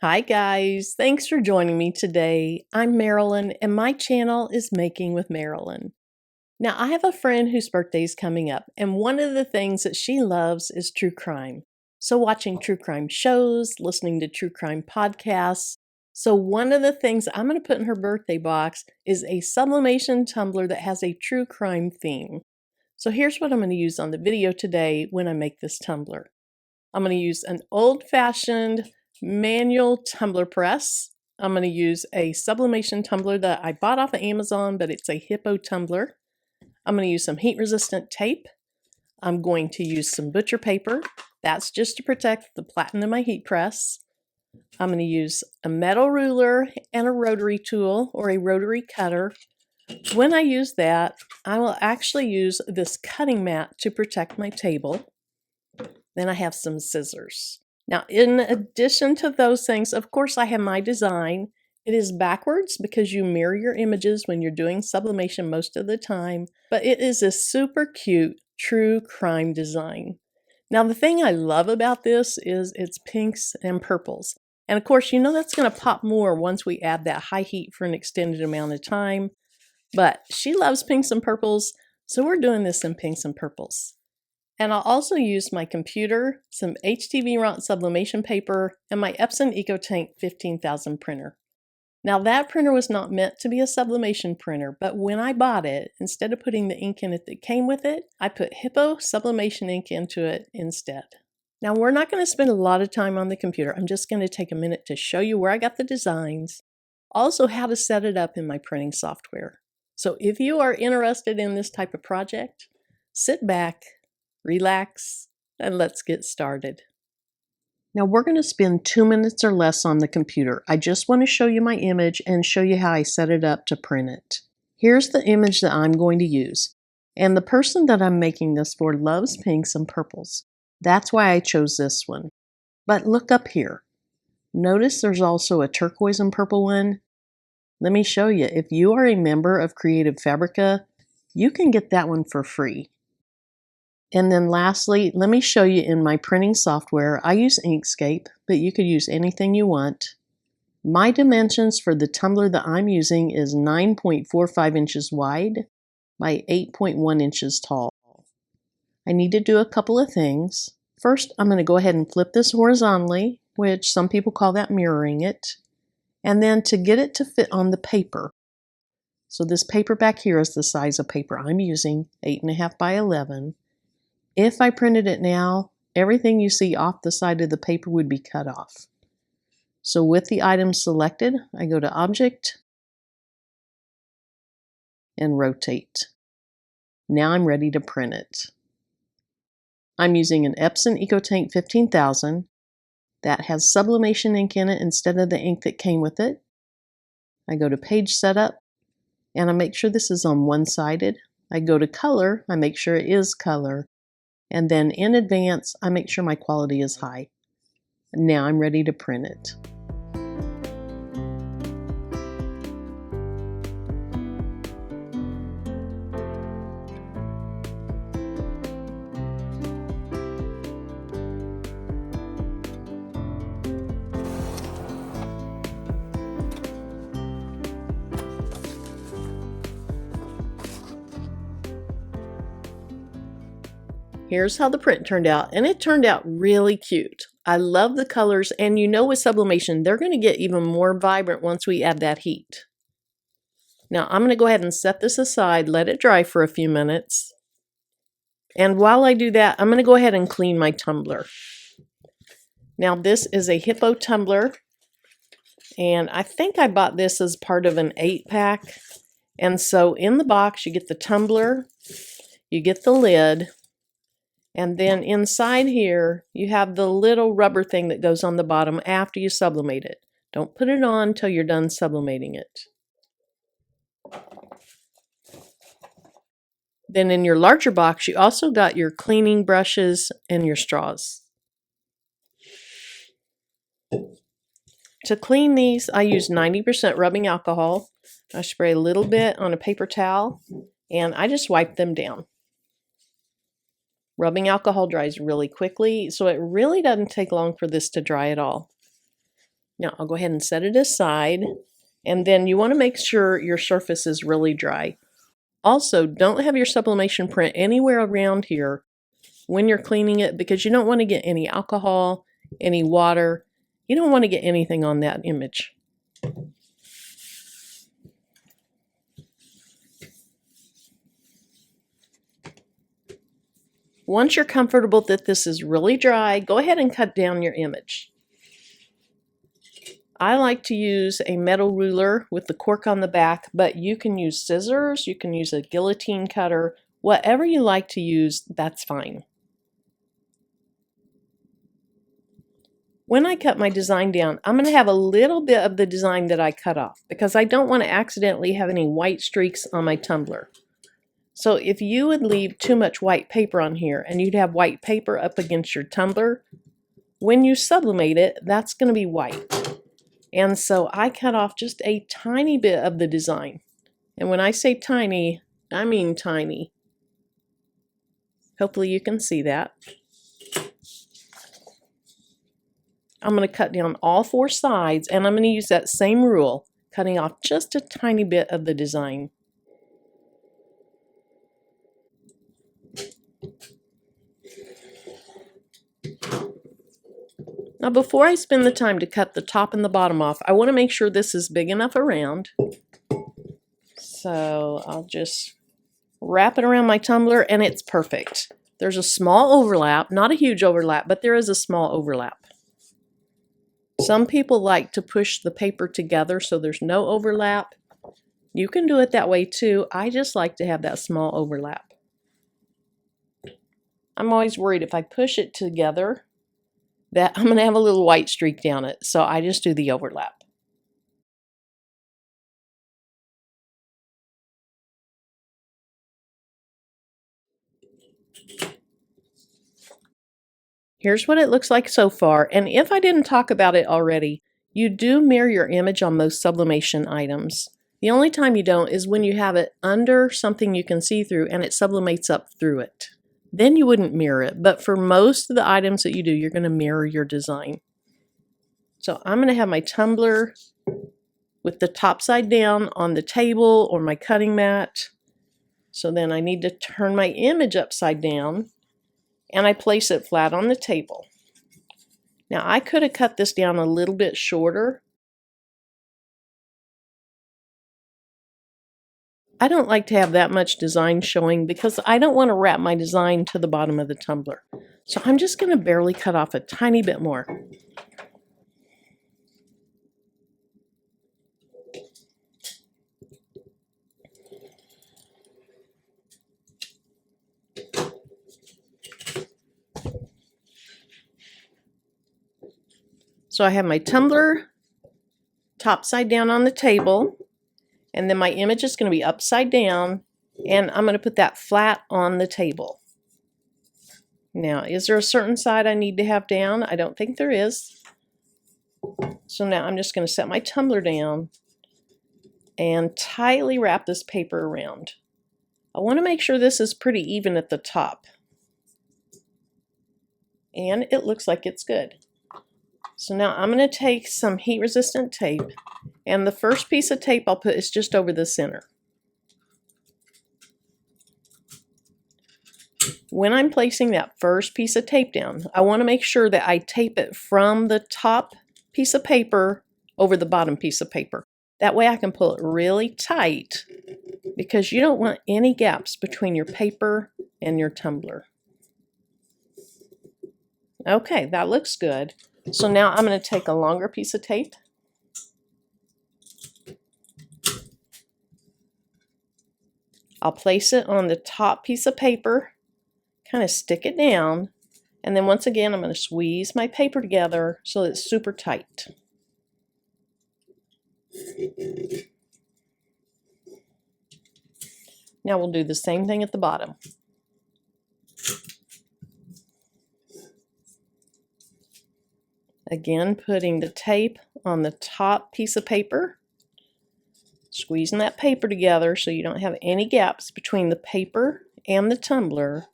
Hi guys, thanks for joining me today. I'm Marilyn and my channel is Making with Marilyn. Now I have a friend whose birthday is coming up and one of the things that she loves is true crime. So watching true crime shows, listening to true crime podcasts. So one of the things I'm going to put in her birthday box is a sublimation tumbler that has a true crime theme. So here's what I'm going to use on the video today when I make this tumbler. I'm going to use an old-fashioned manual tumbler press. I'm going to use a sublimation tumbler that I bought off of Amazon, but it's a Hippo tumbler. I'm going to use some heat-resistant tape. I'm going to use some butcher paper. That's just to protect the platen of my heat press. I'm going to use a metal ruler and a rotary tool or a rotary cutter. When I use that, I will actually use this cutting mat to protect my table. Then I have some scissors. Now, in addition to those things, of course, I have my design. It is backwards because you mirror your images when you're doing sublimation most of the time, but it is a super cute true crime design. Now, the thing I love about this is it's pinks and purples. And of course, you know that's going to pop more once we add that high heat for an extended amount of time. But she loves pinks and purples, so we're doing this in pinks and purples. And I'll also use my computer, some HTV sublimation paper, and my Epson EcoTank 15,000 printer. Now that printer was not meant to be a sublimation printer, but when I bought it, instead of putting the ink in it that came with it, I put Hippo sublimation ink into it instead. Now we're not going to spend a lot of time on the computer. I'm just going to take a minute to show you where I got the designs, also how to set it up in my printing software. So if you are interested in this type of project, sit back, relax, and let's get started. Now we're going to spend 2 minutes or less on the computer. I just want to show you my image and show you how I set it up to print it. Here's the image that I'm going to use. And the person that I'm making this for loves pinks and purples. That's why I chose this one. But look up here. Notice there's also a turquoise and purple one. Let me show you. If you are a member of Creative Fabrica, you can get that one for free. And then lastly, let me show you in my printing software. I use Inkscape, but you could use anything you want. My dimensions for the tumbler that I'm using is 9.45 inches wide by 8.1 inches tall. I need to do a couple of things. First, I'm going to go ahead and flip this horizontally, which some people call that mirroring it. And then to get it to fit on the paper. So this paper back here is the size of paper I'm using, 8.5 by 11. If I printed it now, everything you see off the side of the paper would be cut off. So with the item selected, I go to Object and Rotate. Now I'm ready to print it. I'm using an Epson EcoTank 15,000 that has sublimation ink in it instead of the ink that came with it. I go to Page Setup and I make sure this is on one-sided. I go to Color, I make sure it is color. And then in advance, I make sure my quality is high. Now I'm ready to print it. Here's how the print turned out, and it turned out really cute. I love the colors, and you know with sublimation, they're going to get even more vibrant once we add that heat. Now I'm going to go ahead and set this aside, let it dry for a few minutes. And while I do that, I'm going to go ahead and clean my tumbler. Now this is a Hippo tumbler, and I think I bought this as part of an 8-pack. And so in the box, you get the tumbler, you get the lid, and then inside here, you have the little rubber thing that goes on the bottom after you sublimate it. Don't put it on until you're done sublimating it. Then in your larger box, you also got your cleaning brushes and your straws. To clean these, I use 90% rubbing alcohol. I spray a little bit on a paper towel, and I just wipe them down. Rubbing alcohol dries really quickly, so it really doesn't take long for this to dry at all. Now I'll go ahead and set it aside, and then you want to make sure your surface is really dry. Also, don't have your sublimation print anywhere around here when you're cleaning it because you don't want to get any alcohol, any water. You don't want to get anything on that image. Once you're comfortable that this is really dry, go ahead and cut down your image. I like to use a metal ruler with the cork on the back, but you can use scissors, you can use a guillotine cutter, whatever you like to use, that's fine. When I cut my design down, I'm going to have a little bit of the design that I cut off because I don't want to accidentally have any white streaks on my tumbler. So if you would leave too much white paper on here and you'd have white paper up against your tumbler, when you sublimate it, that's going to be white. And so I cut off just a tiny bit of the design. And when I say tiny, I mean tiny. Hopefully you can see that. I'm going to cut down all 4 sides, and I'm going to use that same rule, cutting off just a tiny bit of the design. Now before I spend the time to cut the top and the bottom off, I want to make sure this is big enough around. So I'll just wrap it around my tumbler and it's perfect. There's a small overlap, not a huge overlap, but there is a small overlap. Some people like to push the paper together so there's no overlap. You can do it that way too. I just like to have that small overlap. I'm always worried if I push it together that I'm going to have a little white streak down it, so I just do the overlap. Here's what it looks like so far, and if I didn't talk about it already, you do mirror your image on most sublimation items. The only time you don't is when you have it under something you can see through and it sublimates up through it. Then you wouldn't mirror it, but for most of the items that you do, you're going to mirror your design. So I'm going to have my tumbler with the top side down on the table or my cutting mat. So then I need to turn my image upside down and I place it flat on the table. Now I could have cut this down a little bit shorter. I don't like to have that much design showing because I don't want to wrap my design to the bottom of the tumbler. So I'm just going to barely cut off a tiny bit more. So I have my tumbler top side down on the table, and then my image is going to be upside down, and I'm going to put that flat on the table. Now, is there a certain side I need to have down? I don't think there is. So now I'm just going to set my tumbler down and tightly wrap this paper around. I want to make sure this is pretty even at the top. And it looks like it's good. So now I'm going to take some heat-resistant tape, and the first piece of tape I'll put is just over the center. When I'm placing that first piece of tape down, I want to make sure that I tape it from the top piece of paper over the bottom piece of paper. That way I can pull it really tight because you don't want any gaps between your paper and your tumbler. Okay, that looks good. So now I'm going to take a longer piece of tape. I'll place it on the top piece of paper, kind of stick it down, and then once again I'm going to squeeze my paper together so it's super tight. Now we'll do the same thing at the bottom. Again, putting the tape on the top piece of paper, squeezing that paper together so you don't have any gaps between the paper and the tumbler,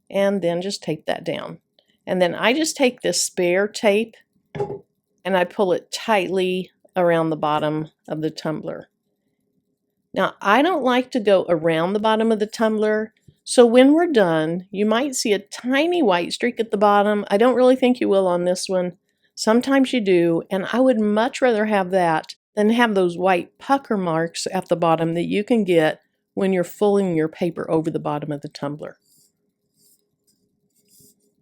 and then just tape that down. And then I just take this spare tape and I pull it tightly around the bottom of the tumbler. Now, I don't like to go around the bottom of the tumbler, so when we're done, you might see a tiny white streak at the bottom. I don't really think you will on this one. Sometimes you do, and I would much rather have that than have those white pucker marks at the bottom that you can get when you're folding your paper over the bottom of the tumbler.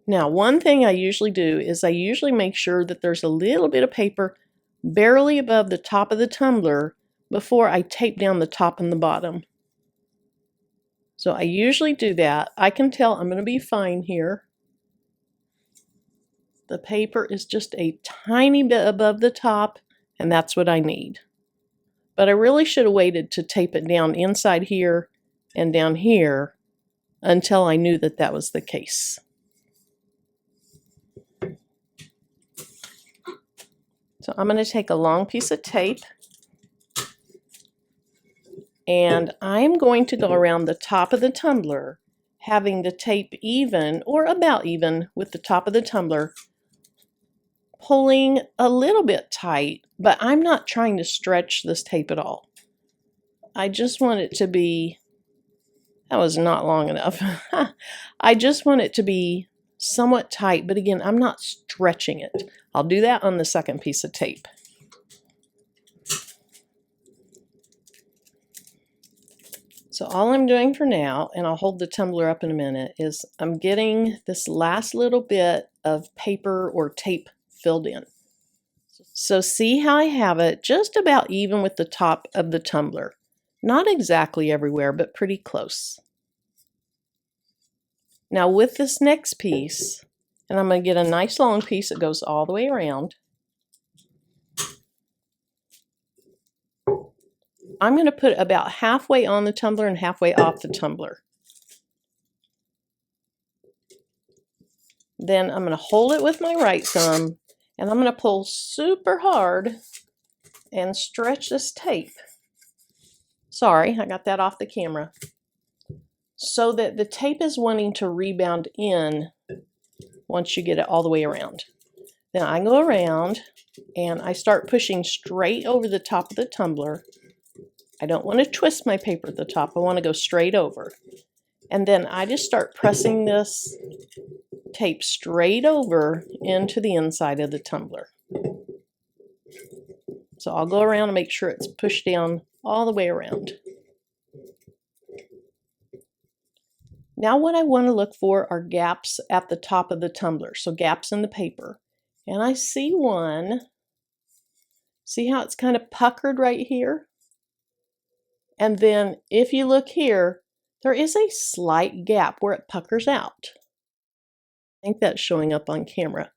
Now, one thing I usually do is I usually make sure that there's a little bit of paper barely above the top of the tumbler before I tape down the top and the bottom. So I usually do that. I can tell I'm going to be fine here. The paper is just a tiny bit above the top, and that's what I need. But I really should have waited to tape it down inside here and down here until I knew that that was the case. So I'm going to take a long piece of tape, and I'm going to go around the top of the tumbler, having the tape even or about even with the top of the tumbler, pulling a little bit tight, but I'm not trying to stretch this tape at all. I just want it to be, that was not long enough. I just want it to be somewhat tight, but again, I'm not stretching it. I'll do that on the second piece of tape. So all I'm doing for now, and I'll hold the tumbler up in a minute, is I'm getting this last little bit of paper or tape filled in. So see how I have it just about even with the top of the tumbler. Not exactly everywhere, but pretty close. Now with this next piece, and I'm going to get a nice long piece that goes all the way around, I'm going to put about halfway on the tumbler and halfway off the tumbler. Then I'm going to hold it with my right thumb, and I'm going to pull super hard and stretch this tape. Sorry, I got that off the camera. So that the tape is wanting to rebound in once you get it all the way around. Then I go around and I start pushing straight over the top of the tumbler. I don't want to twist my paper at the top. I want to go straight over. And then I just start pressing this tape straight over into the inside of the tumbler. So I'll go around and make sure it's pushed down all the way around. Now what I want to look for are gaps at the top of the tumbler, so gaps in the paper. And I see one. See how it's kind of puckered right here? And then if you look here, there is a slight gap where it puckers out. I think that's showing up on camera.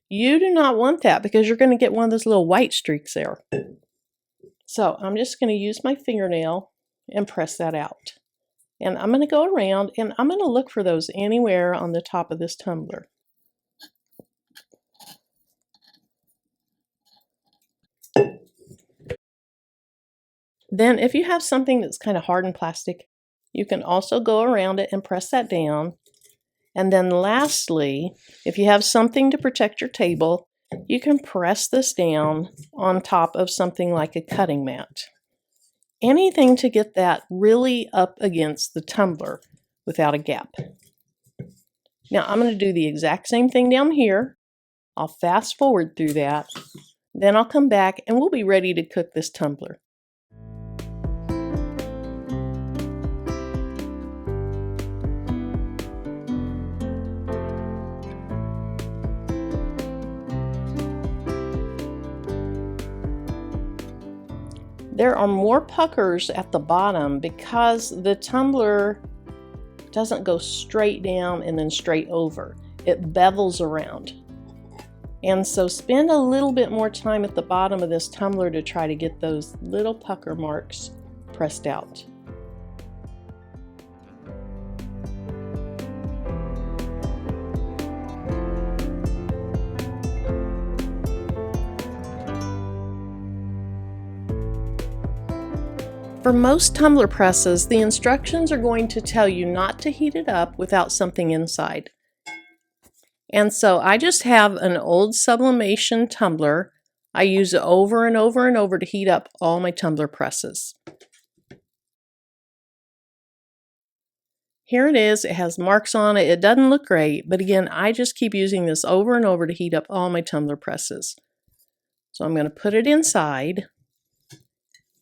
You do not want that because you're going to get one of those little white streaks there. So I'm just going to use my fingernail and press that out. And I'm going to go around and I'm going to look for those anywhere on the top of this tumbler. Then if you have something that's kind of hard and plastic, you can also go around it and press that down. And then lastly, if you have something to protect your table, you can press this down on top of something like a cutting mat. Anything to get that really up against the tumbler without a gap. Now I'm going to do the exact same thing down here. I'll fast forward through that. Then I'll come back and we'll be ready to cook this tumbler. There are more puckers at the bottom because the tumbler doesn't go straight down and then straight over. It bevels around. And so spend a little bit more time at the bottom of this tumbler to try to get those little pucker marks pressed out. For most tumbler presses, the instructions are going to tell you not to heat it up without something inside. And so I just have an old Sublimation tumbler. I use it over and over and over to heat up all my tumbler presses. Here it is. It has marks on it. It doesn't look great, but again, I just keep using this over and over to heat up all my tumbler presses. So I'm going to put it inside.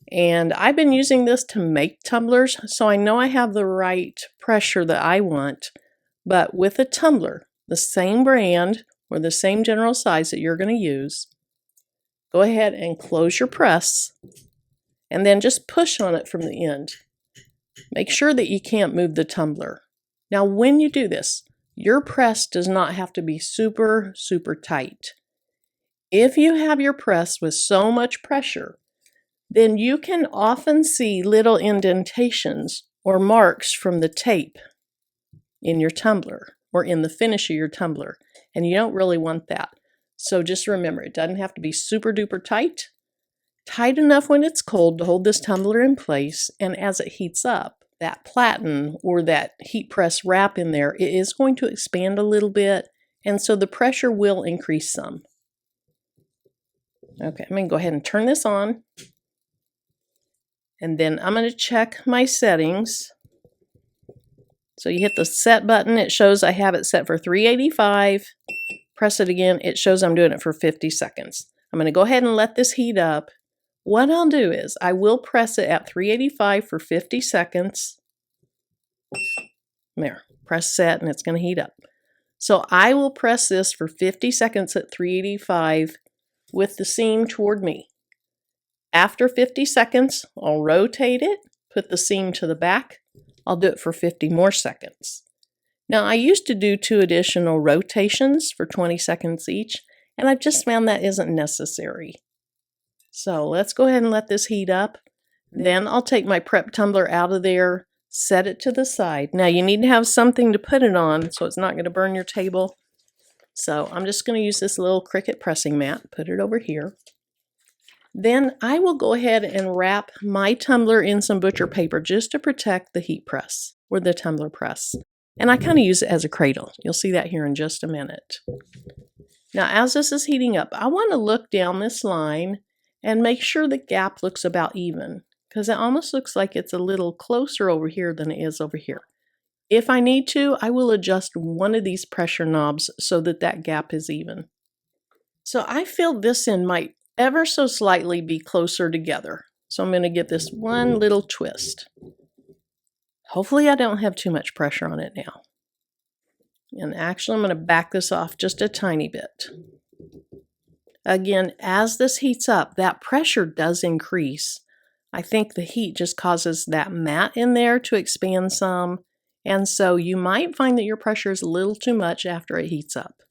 And I've been using this to make tumblers, so I know I have the right pressure that I want. But with a tumbler, the same brand or the same general size that you're going to use, go ahead and close your press and then just push on it from the end. Make sure that you can't move the tumbler. Now, when you do this, your press does not have to be super, super tight. If you have your press with so much pressure, then you can often see little indentations or marks from the tape in your tumbler or in the finish of your tumbler, and you don't really want that. So just remember, it doesn't have to be super duper tight. Tight enough when it's cold to hold this tumbler in place, and as it heats up, that platen or that heat press wrap in there, it is going to expand a little bit, and so the pressure will increase some. Okay, I'm going to go ahead and turn this on. And then I'm going to check my settings. So you hit the set button. It shows I have it set for 385. Press it again. It shows I'm doing it for 50 seconds. I'm going to go ahead and let this heat up. What I'll do is I will press it at 385 for 50 seconds. There, press set and it's going to heat up. So I will press this for 50 seconds at 385 with the seam toward me. After 50 seconds, I'll rotate it, put the seam to the back. I'll do it for 50 more seconds. Now, I used to do 2 additional rotations for 20 seconds each, and I've just found that isn't necessary. So let's go ahead and let this heat up. Then I'll take my prep tumbler out of there, set it to the side. Now, you need to have something to put it on so it's not going to burn your table. So I'm just going to use this little Cricut pressing mat, put it over here. Then I will go ahead and wrap my tumbler in some butcher paper just to protect the heat press or the tumbler press. And I kind of use it as a cradle. You'll see that here in just a minute. Now, as this is heating up, I want to look down this line and make sure the gap looks about even, because it almost looks like it's a little closer over here than it is over here. If I need to, I will adjust one of these pressure knobs so that that gap is even. So I feel this end might ever so slightly be closer together. So I'm going to give this one little twist. Hopefully I don't have too much pressure on it now. And actually I'm going to back this off just a tiny bit. Again, as this heats up, that pressure does increase. I think the heat just causes that mat in there to expand some. And so you might find that your pressure is a little too much after it heats up.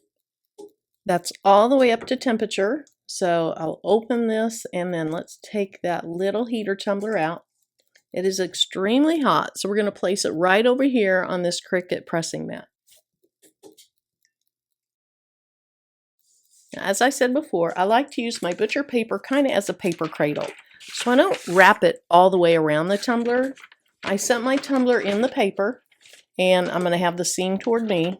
That's all the way up to temperature. So I'll open this and then let's take that little heater tumbler out. It is extremely hot, so we're going to place it right over here on this Cricut pressing mat. Now, as I said before, I like to use my butcher paper kind of as a paper cradle. So I don't wrap it all the way around the tumbler. I set my tumbler in the paper and I'm going to have the seam toward me.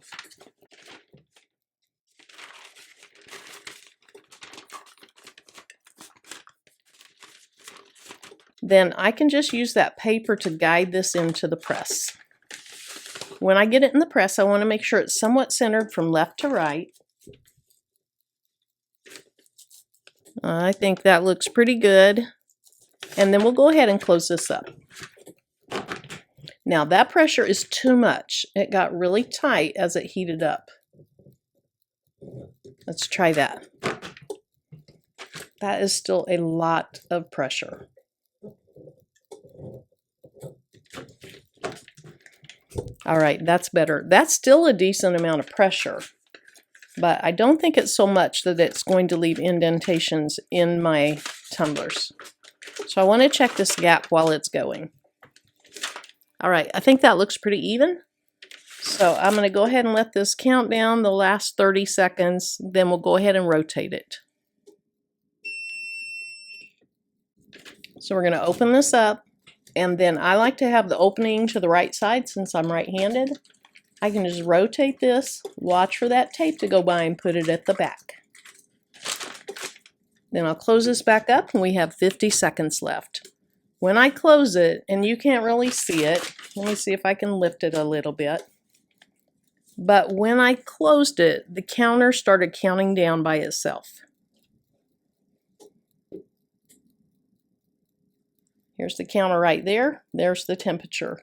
Then I can just use that paper to guide this into the press. When I get it in the press, I want to make sure it's somewhat centered from left to right. I think that looks pretty good. And then we'll go ahead and close this up. Now that pressure is too much. It got really tight as it heated up. Let's try that. That is still a lot of pressure. All right, that's better. That's still a decent amount of pressure, but I don't think it's so much that it's going to leave indentations in my tumblers. So I want to check this gap while it's going. All right, I think that looks pretty even. So I'm going to go ahead and let this count down the last 30 seconds. Then we'll go ahead and rotate it. So we're going to open this up. And then I like to have the opening to the right side since I'm right-handed. I can just rotate this, watch for that tape to go by and put it at the back. Then I'll close this back up and we have 50 seconds left. When I close it, and you can't really see it, let me see if I can lift it a little bit. But when I closed it, the counter started counting down by itself. Here's the counter right there. There's the temperature.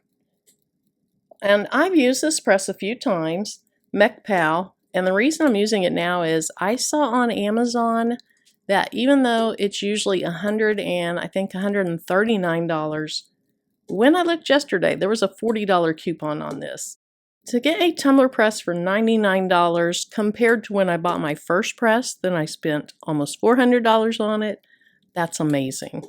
And I've used this press a few times, MechPal, and the reason I'm using it now is I saw on Amazon that even though it's usually $139, when I looked yesterday, there was a $40 coupon on this. To get a tumbler press for $99 compared to when I bought my first press, then I spent almost $400 on it, that's amazing.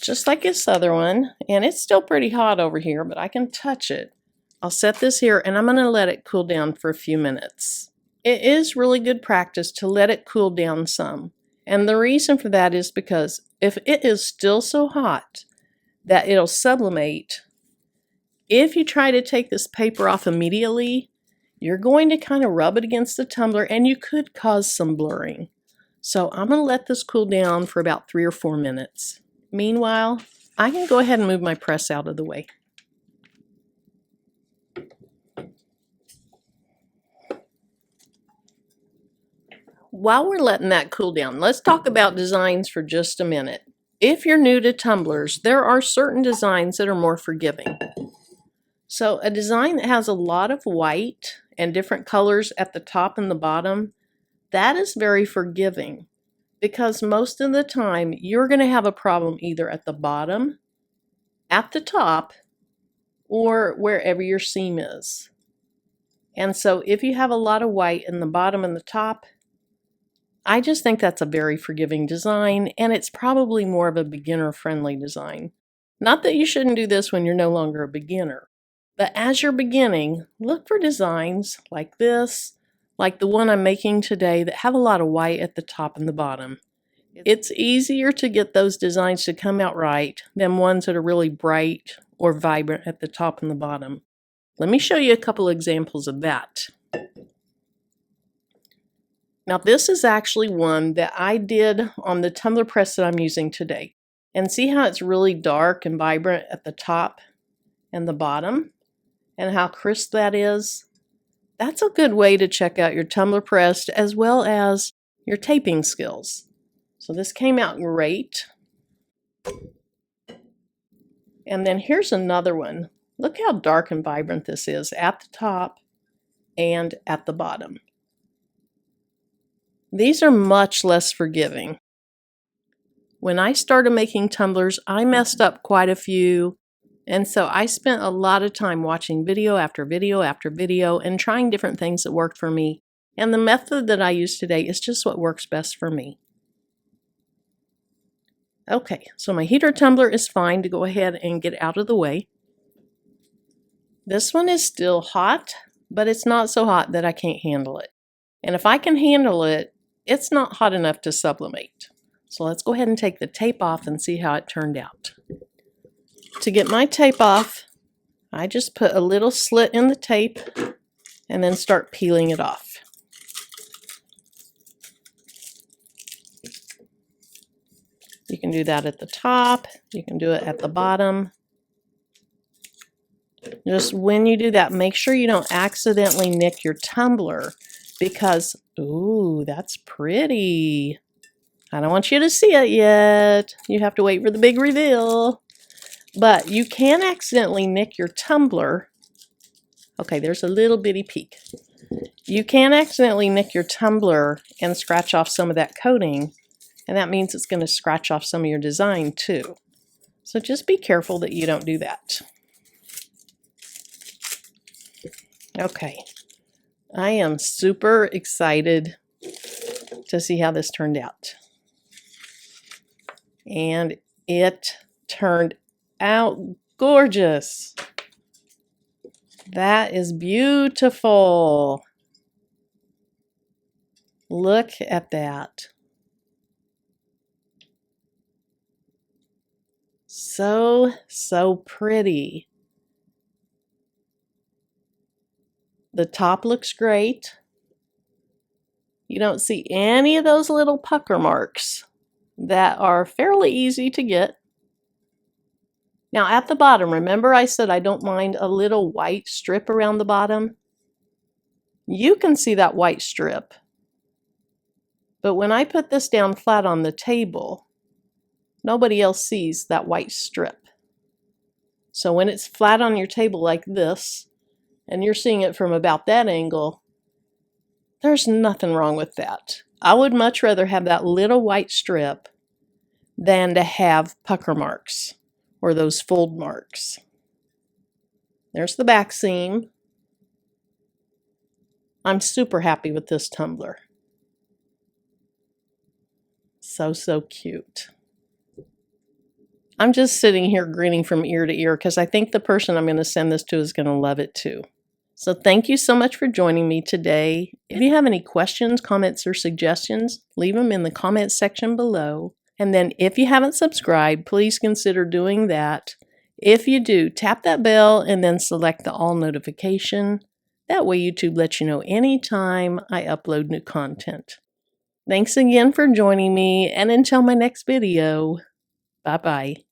Just like this other one, and it's still pretty hot over here, but I can touch it. I'll set this here and I'm going to let it cool down for a few minutes. It is really good practice to let it cool down some. And the reason for that is because if it is still so hot that it'll sublimate, if you try to take this paper off immediately, you're going to kind of rub it against the tumbler and you could cause some blurring. So I'm going to let this cool down for about 3 or 4 minutes. Meanwhile, I can go ahead and move my press out of the way. While we're letting that cool down, let's talk about designs for just a minute. If you're new to tumblers, there are certain designs that are more forgiving. So a design that has a lot of white and different colors at the top and the bottom, that is very forgiving. Because most of the time, you're going to have a problem either at the bottom, at the top, or wherever your seam is. And so if you have a lot of white in the bottom and the top, I just think that's a very forgiving design, and it's probably more of a beginner-friendly design. Not that you shouldn't do this when you're no longer a beginner, but as you're beginning, look for designs like this, like the one I'm making today, that have a lot of white at the top and the bottom. It's easier to get those designs to come out right than ones that are really bright or vibrant at the top and the bottom. Let me show you a couple examples of that. Now this is actually one that I did on the tumbler press that I'm using today. And see how it's really dark and vibrant at the top and the bottom? And how crisp that is? That's a good way to check out your tumbler press as well as your taping skills. So this came out great. And then here's another one. Look how dark and vibrant this is at the top and at the bottom. These are much less forgiving. When I started making tumblers, I messed up quite a few. And so I spent a lot of time watching video after video after video and trying different things that worked for me. And the method that I use today is just what works best for me. Okay, so my heater tumbler is fine to go ahead and get out of the way. This one is still hot, but it's not so hot that I can't handle it. And if I can handle it, it's not hot enough to sublimate. So let's go ahead and take the tape off and see how it turned out. To get my tape off, I just put a little slit in the tape and then start peeling it off. You can do that at the top, you can do it at the bottom. Just when you do that, make sure you don't accidentally nick your tumbler because, ooh, that's pretty. I don't want you to see it yet. You have to wait for the big reveal. But you can accidentally nick your tumbler. Okay, there's a little bitty peek. You can accidentally nick your tumbler and scratch off some of that coating. And that means it's going to scratch off some of your design too. So just be careful that you don't do that. Okay, I am super excited to see how this turned out. And it turned out gorgeous. That is beautiful. Look at that. So pretty. The top looks great. You don't see any of those little pucker marks that are fairly easy to get. Now at the bottom, remember I said I don't mind a little white strip around the bottom? You can see that white strip. But when I put this down flat on the table, nobody else sees that white strip. So when it's flat on your table like this, and you're seeing it from about that angle, there's nothing wrong with that. I would much rather have that little white strip than to have pucker marks or those fold marks. There's the back seam. I'm super happy with this tumbler. So cute. I'm just sitting here grinning from ear to ear because I think the person I'm going to send this to is going to love it too. So thank you so much for joining me today. If you have any questions, comments, or suggestions, leave them in the comments section below. And then if you haven't subscribed, please consider doing that. If you do, tap that bell and then select the all notification. That way YouTube lets you know anytime I upload new content. Thanks again for joining me, and until my next video, bye-bye.